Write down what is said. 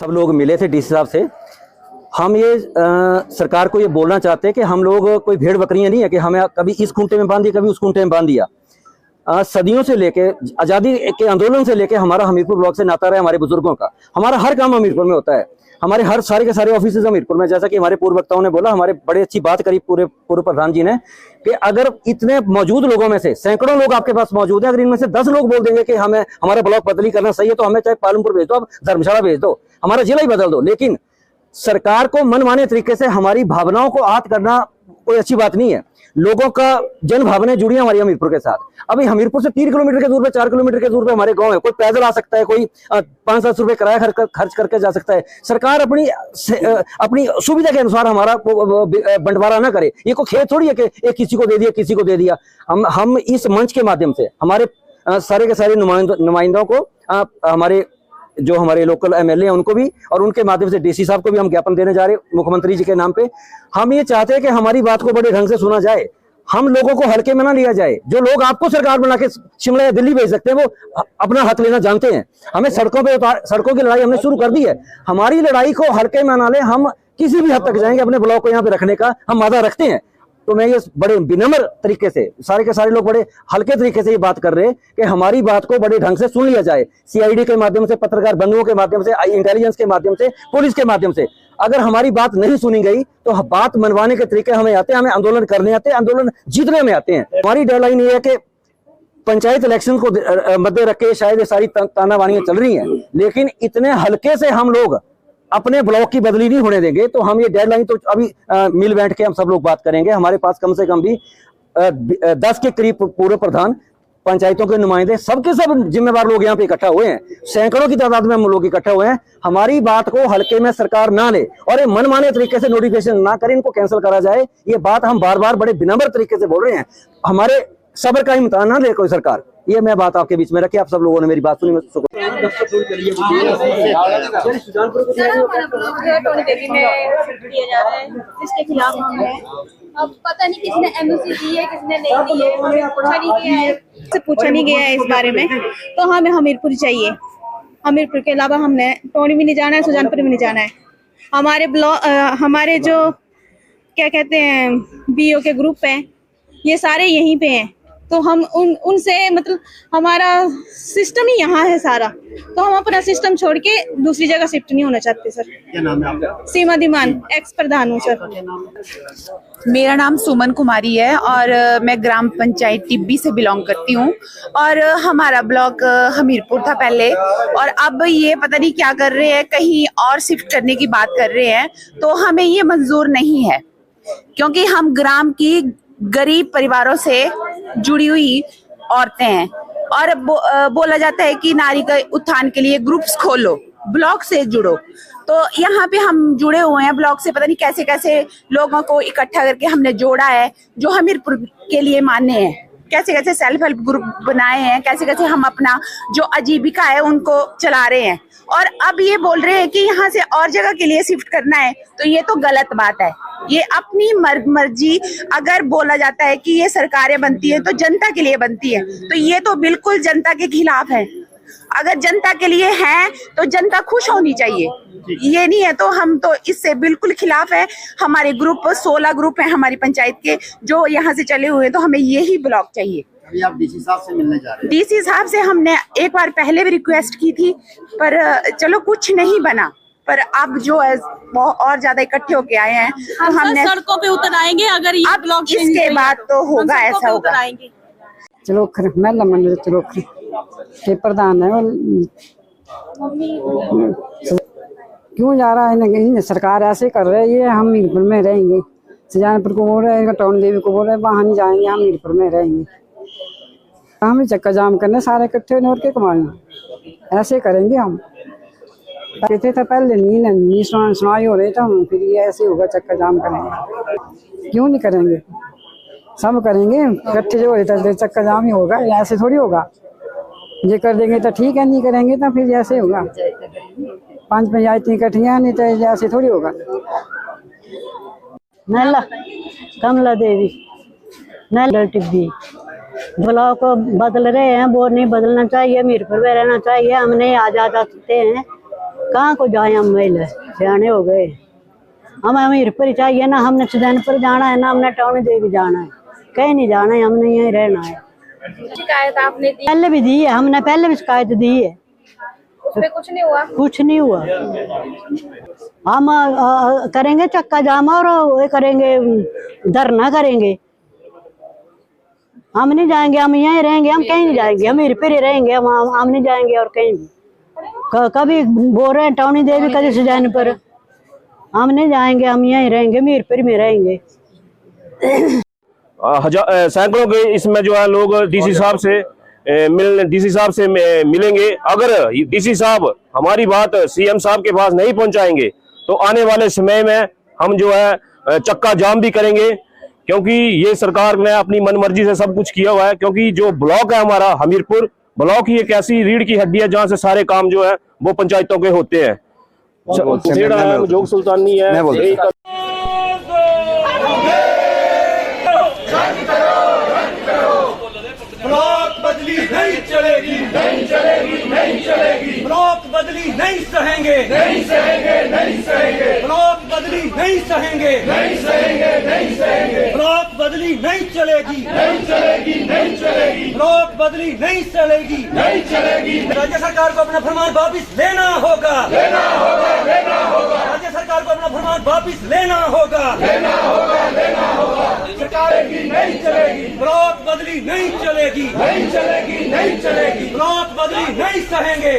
सब लोग मिले थे डीसी साहब से। हम ये सरकार को ये बोलना चाहते हैं कि हम लोग कोई भेड़ बकरियां नहीं है कि हमें कभी इस खूंटे में बांध दिया, कभी उस खूंटे में बांध दिया। सदियों से लेके आज़ादी के आंदोलन से लेके हमारा हमीरपुर ब्लॉक से नाता रहा है, हमारे बुजुर्गों का। हमारा हर काम हमीरपुर में होता है, हमारे हर सारे के सारे ऑफिस हमीरपुर में। जैसा कि हमारे पूर्व वक्ताओं ने बोला, हमारे बड़े अच्छी बात करी पूर्व प्रधान जी ने कि अगर इतने मौजूद लोगों में से सैकड़ों लोग आपके पास मौजूद है, अगर इनमें से 10 लोग बोल देंगे कि हमें हमारा ब्लॉक बदली करना सही है, तो हमें चाहे पालमपुर भेज दो, आप धर्मशाला भेज दो, हमारा जिला ही बदल दो। लेकिन सरकार को मनमाने तरीके से हमारी भावनाओं को आहत करना कोई अच्छी बात नहीं है। लोगों का जन भावनाएं जुड़ी हैं हमारी हमीरपुर के साथ। अभी हमीरपुर से 3 किलोमीटर के दूर पे, 4 किलोमीटर के दूर पे हमारे गांव है। कोई पैदल आ सकता है, कोई 5-7 रुपए किराया खर्च करके जा सकता है। सरकार अपनी सुविधा के अनुसार हमारा बंटवारा ना करे। ये कोई खेत थोड़ी है कि एक किसी को दे दिया, किसी को दे दिया। हम इस मंच के माध्यम से हमारे सारे के सारे नुमाइंदों को, हमारे जो हमारे लोकल एमएलए हैं उनको भी, और उनके माध्यम से डीसी साहब को भी हम ज्ञापन देने जा रहे हैं मुख्यमंत्री जी के नाम पे। हम ये चाहते हैं कि हमारी बात को बड़े ढंग से सुना जाए, हम लोगों को हल्के में ना लिया जाए। जो लोग आपको सरकार बना के शिमला या दिल्ली भेज सकते हैं, वो अपना हक लेना जानते हैं। हमें सड़कों की लड़ाई हमने शुरू कर दी है। हमारी लड़ाई को हल्के में ना ले, हम किसी भी हद तक जाएंगे अपने ब्लॉक को यहाँ पे रखने का हम वादा रखते हैं। तो मैं ये बड़े विनम्र तरीके से, सारे के सारे लोग बड़े हल्के तरीके से ये बात कर रहे हैं कि हमारी बात को बड़े ढंग से सुन लिया जाए। सीआईडी के माध्यम से, पत्रकार बंधुओं के माध्यम से, इंटेलिजेंस के माध्यम से, पुलिस के माध्यम से। अगर हमारी बात नहीं सुनी गई तो बात मनवाने के तरीके हमें आते हैं, हमें आंदोलन करने आते हैं, आंदोलन जीतने में आते हैं। हमारी डेडलाइन ये है कि पंचायत इलेक्शन को मद्दे रख के शायद ये सारी तानाबानियां चल रही हैं, लेकिन इतने हल्के से हम लोग अपने ब्लॉक की बदली नहीं होने देंगे। तो हम ये डेडलाइन तो अभी मिल बैठ के हम सब लोग बात करेंगे। हमारे पास कम से कम भी 10 के करीब पूर्व प्रधान, पंचायतों के नुमाइंदे, सबके सब जिम्मेवार लोग यहाँ पे इकट्ठा हुए हैं। सैकड़ों की तादाद में हम लोग इकट्ठा हुए हैं। हमारी बात को हल्के में सरकार ना ले और ये मनमाने तरीके से नोटिफिकेशन ना करे, इनको कैंसिल करा जाए। ये बात हम बार बार बड़े विनम्र तरीके से बोल रहे हैं। हमारे सब्र का इम्तिहान ना ले कोई सरकार। ये मैं बात आपके बीच में रखी, आप सब लोगों ने मेरी बात सुनी। अब पता नहीं किसने एमओसी दी है, किसने नहीं दी है, पूछा नहीं गया है इस बारे में। तो हमें हमीरपुर चाहिए। हमीरपुर के अलावा हमने टोनी भी नहीं जाना है, सुजानपुर भी नहीं जाना है। हमारे ब्लॉक, हमारे जो क्या कहते हैं बीओ के ग्रुप हैं, ये सारे यहीं पे हैं। तो हम उनसे मतलब हमारा सिस्टम ही यहाँ है सारा, तो हम अपना सिस्टम छोड़ के दूसरी जगह शिफ्ट नहीं होना चाहते सर। क्या नाम है आपका? सीमा दीमान, एक्स प्रधान हूँ सर। मेरा नाम सुमन कुमारी है और मैं ग्राम पंचायत टिब्बी से बिलोंग करती हूँ। और हमारा ब्लॉक हमीरपुर था पहले, और अब ये पता नहीं क्या कर रहे हैं, कहीं और शिफ्ट करने की बात कर रहे हैं। तो हमें ये मंजूर नहीं है, क्योंकि हम ग्राम की गरीब परिवारों से जुड़ी हुई औरतें हैं। और बोला जाता है कि नारी का उत्थान के लिए ग्रुप्स खोलो, ब्लॉक से जुड़ो। तो यहाँ पे हम जुड़े हुए हैं ब्लॉक से, पता नहीं कैसे कैसे लोगों को इकट्ठा करके हमने जोड़ा है जो हमीरपुर के लिए मान्य है। कैसे कैसे सेल्फ हेल्प ग्रुप बनाए हैं, कैसे कैसे हम अपना जो आजीविका है उनको चला रहे हैं। और अब ये बोल रहे हैं कि यहाँ से और जगह के लिए शिफ्ट करना है, तो ये तो गलत बात है। ये अपनी मर्जी, अगर बोला जाता है कि ये सरकारें बनती है तो जनता के लिए बनती है, तो ये तो बिल्कुल जनता के खिलाफ है। अगर जनता के लिए है तो जनता खुश होनी चाहिए, ये नहीं है तो हम तो इससे बिल्कुल खिलाफ है। हमारे ग्रुप 16 ग्रुप हैं हमारी पंचायत के जो यहाँ से चले हुए, तो हमें यही ब्लॉक चाहिए। अभी आप डीसी साहब से मिलने जा रहे हैं? डीसी साहब से हमने एक बार पहले भी रिक्वेस्ट की थी, पर चलो कुछ नहीं बना। पर अब जो है वो और ज्यादा इकट्ठे होके आए हैं, तो हमने सड़कों पे उतर आएंगे। अगर ये ब्लॉक इसके बाद तो होगा, ऐसा होगा। चलो मैं लमन चलो के प्रधान है क्यों जा रहा है सरकार ऐसे कर रही है। हम हमीरपुर में रहेंगे, सुजानपुर को बोल रहे हैं, टोन देवी को बोल रहे हैं वहाँ नहीं जाएंगे, हम हमीरपुर में रहेंगे। हम चक्का जाम करने सारे इकट्ठे होने और के कमाएंगे, ऐसे करेंगे हम। कहते थे पहले नहीं सुनाई हो रही, तो हम फिर ये ऐसे होगा, चक्का जाम करेंगे। क्यों नहीं करेंगे, सब करेंगे इकट्ठे जो होता है, चक्का जाम ही होगा, ऐसे थोड़ी होगा। ये कर देंगे तो ठीक है, नहीं करेंगे तो फिर ऐसे होगा। 5 पंचायतें इकट्ठियाँ, नहीं तो ऐसे थोड़ी होगा। नैला कमला देवी, नैला टिब्बी ब्लॉक को बदल रहे हैं, वो नहीं बदलना चाहिए। हमीरपुर में रहना चाहिए, हम नहीं आ जा सकते हैं। कहाँ को जाए हम महिला सियाने हो गए। हमें हमीरपुर ही चाहिए ना, हमने सुजानपुर जाना है ना हमने टौनी देवी जाना है, कहीं नहीं जाना है, हमने यहीं रहना है। शिकायत आपने दी? पहले भी दी है, हमने पहले भी शिकायत दी है, उसमें कुछ नहीं हुआ? कुछ नहीं हुआ। हम करेंगे चक्का जाम और ये करेंगे, धरना करेंगे। हम नहीं जाएंगे, हम यहीं रहेंगे, हम कहीं नहीं जाएंगे, हम हमीरपुर ही रहेंगे, हम नहीं जाएंगे और कहीं भी। कभी बोल रहे हैं टौनी देवी, कभी सुजानपुर, हम नहीं जाएंगे, हम यहीं रहेंगे, हमीरपुर में रहेंगे। सैकड़ों के इसमें जो है लोग डीसी साहब से मिलेंगे। अगर डीसी साहब हमारी बात सीएम साहब के पास नहीं पहुंचाएंगे तो आने वाले समय में हम जो है चक्का जाम भी करेंगे, क्योंकि ये सरकार ने अपनी मनमर्जी से सब कुछ किया हुआ है। क्योंकि जो ब्लॉक है हमारा हमीरपुर ब्लॉक ही एक ऐसी रीढ़ की हड्डी है जहाँ से सारे काम जो है वो पंचायतों के होते हैं। जोग सुल्तानी है। ब्लॉक बदली नहीं चलेगी, नहीं चलेगी, नहीं चलेगी। ब्लॉक बदली नहीं सहेंगे, नहीं सहेंगे, नहीं सहेंगे। ब्लॉक बदली नहीं सहेंगे, नहीं सहेंगे, नहीं सहेंगे। ब्लॉक बदली नहीं चलेगी, नहीं चलेगी, नहीं चलेगी। ब्लॉक बदली नहीं चलेगी, नहीं चलेगी। राज्य सरकार को अपना फरमान वापिस लेना होगा, लेना होगा, लेना होगा। राज्य सरकार को अपना फरमान वापिस लेना होगा, लेना होगा, लेना होगा। सरकार की नहीं चलेगी, ब्लॉक बदली नहीं चलेगी, नहीं चलेगी, नहीं चलेगी। ब्लॉक बदली नहीं सहेंगे।